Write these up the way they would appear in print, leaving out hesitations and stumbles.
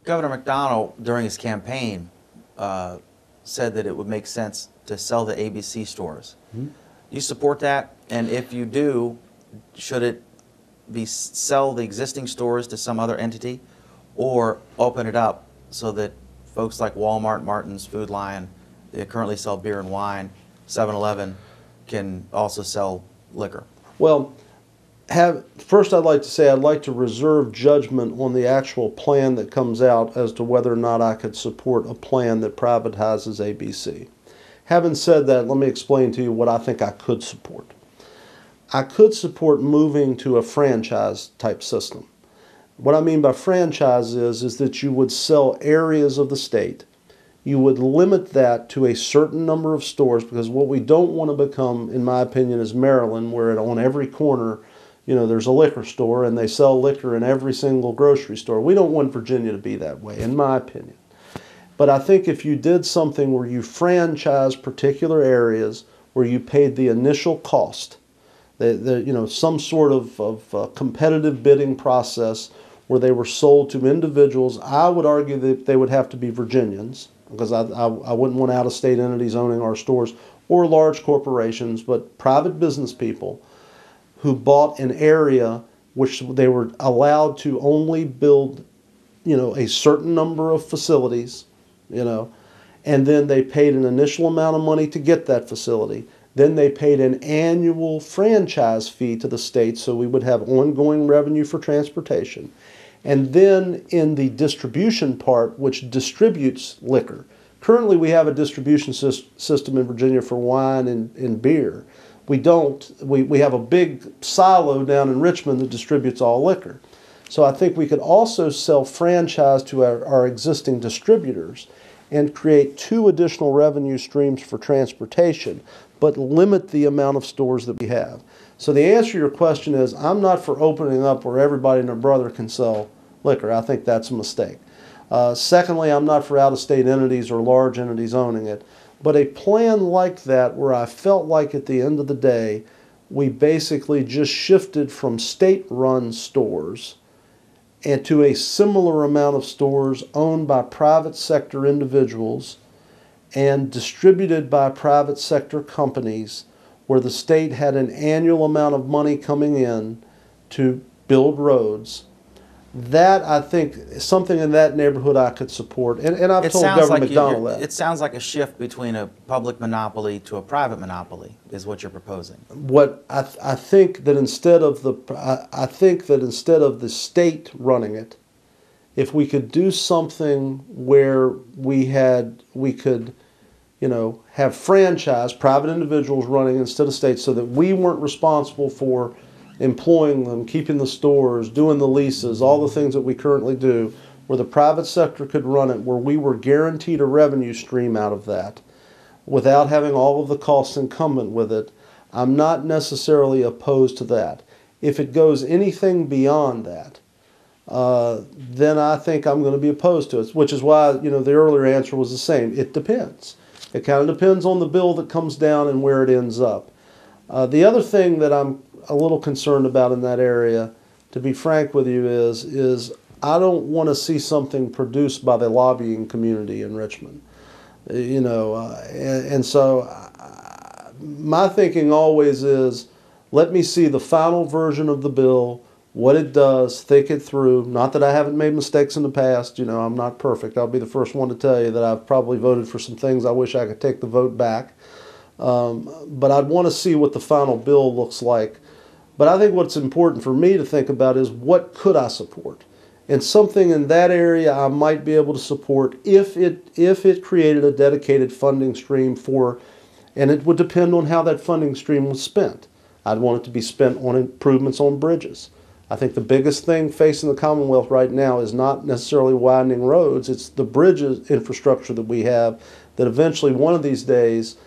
Governor McDonald, during his campaign, said that it would make sense to sell the ABC stores. Mm-hmm. Do you support that? And if you do, should it be sell the existing stores to some other entity, or open it up so that folks like Walmart, Martin's, Food Lion, they currently sell beer and wine, 7-Eleven can also sell liquor? Well, first I'd like to say I'd like to reserve judgment on the actual plan that comes out as to whether or not I could support a plan that privatizes ABC. Having said that, let me explain to you what I think I could support. I could support moving to a franchise type system. What I mean by franchise is that you would sell areas of the state. You would limit that to a certain number of stores, because what we don't want to become, in my opinion, is Maryland, where on every corner, there's a liquor store and they sell liquor in every single grocery store. We don't want Virginia to be that way, in my opinion. But I think if you did something where you franchise particular areas, where you paid the initial cost, some sort of competitive bidding process where they were sold to individuals, I would argue that they would have to be Virginians, because I wouldn't want out-of-state entities owning our stores, or large corporations, but private business people who bought an area which they were allowed to only build, a certain number of facilities, and then they paid an initial amount of money to get that facility. Then they paid an annual franchise fee to the state, so we would have ongoing revenue for transportation. And then in the distribution part, which distributes liquor. Currently we have a distribution system in Virginia for wine and beer. We don't. We have a big silo down in Richmond that distributes all liquor. So I think we could also sell franchise to our existing distributors and create 2 additional revenue streams for transportation, but limit the amount of stores that we have. So the answer to your question is, I'm not for opening up where everybody and their brother can sell liquor. I think that's a mistake. Secondly, I'm not for out-of-state entities or large entities owning it. But a plan like that, where I felt like at the end of the day, we basically just shifted from state-run stores and to a similar amount of stores owned by private sector individuals and distributed by private sector companies, where the state had an annual amount of money coming in to build roads. That, I think, something in that neighborhood I could support. And I've told Governor McDonald that. It sounds like a shift between a public monopoly to a private monopoly is what you're proposing. What I think that instead of the state running it, if we could do something where we could have franchise, private individuals running instead of state, so that we weren't responsible for employing them, keeping the stores, doing the leases, all the things that we currently do, where the private sector could run it, where we were guaranteed a revenue stream out of that without having all of the costs incumbent with it, I'm not necessarily opposed to that. If it goes anything beyond that, then I think I'm going to be opposed to it, which is why, the earlier answer was the same. It depends. It kind of depends on the bill that comes down and where it ends up. The other thing that I'm a little concerned about in that area, to be frank with you, is I don't want to see something produced by the lobbying community in Richmond. And so my thinking always is, let me see the final version of the bill, what it does, think it through. Not that I haven't made mistakes in the past. I'm not perfect. I'll be the first one to tell you that I've probably voted for some things I wish I could take the vote back. But I'd want to see what the final bill looks like. But I think what's important for me to think about is, what could I support? And something in that area I might be able to support if it created a dedicated funding stream for, and it would depend on how that funding stream was spent. I'd want it to be spent on improvements on bridges. I think the biggest thing facing the Commonwealth right now is not necessarily widening roads, it's the bridges infrastructure that we have, that eventually one of these days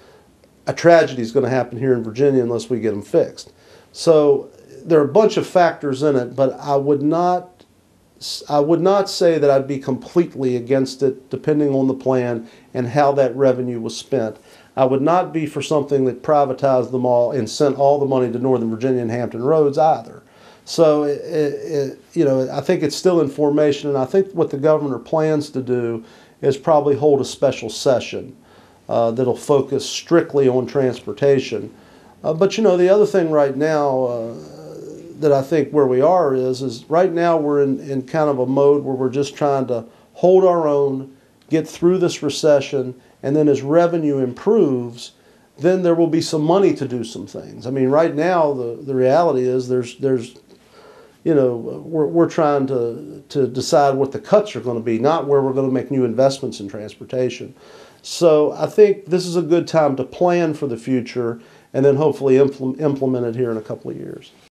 a tragedy is going to happen here in Virginia unless we get them fixed. So there are a bunch of factors in it, but I would not say that I'd be completely against it, depending on the plan and how that revenue was spent. I would not be for something that privatized them all and sent all the money to Northern Virginia and Hampton Roads either. So, you know, I think it's still in formation, and I think what the governor plans to do is probably hold a special session that'll focus strictly on transportation. But, you know, the other thing right now that I think where we are is right now we're in kind of a mode where we're just trying to hold our own, get through this recession, and then as revenue improves, then there will be some money to do some things. I mean, right now the reality is there's you know, we're trying to decide what the cuts are going to be, not where we're going to make new investments in transportation. So I think this is a good time to plan for the future and then hopefully implement it here in a couple of years.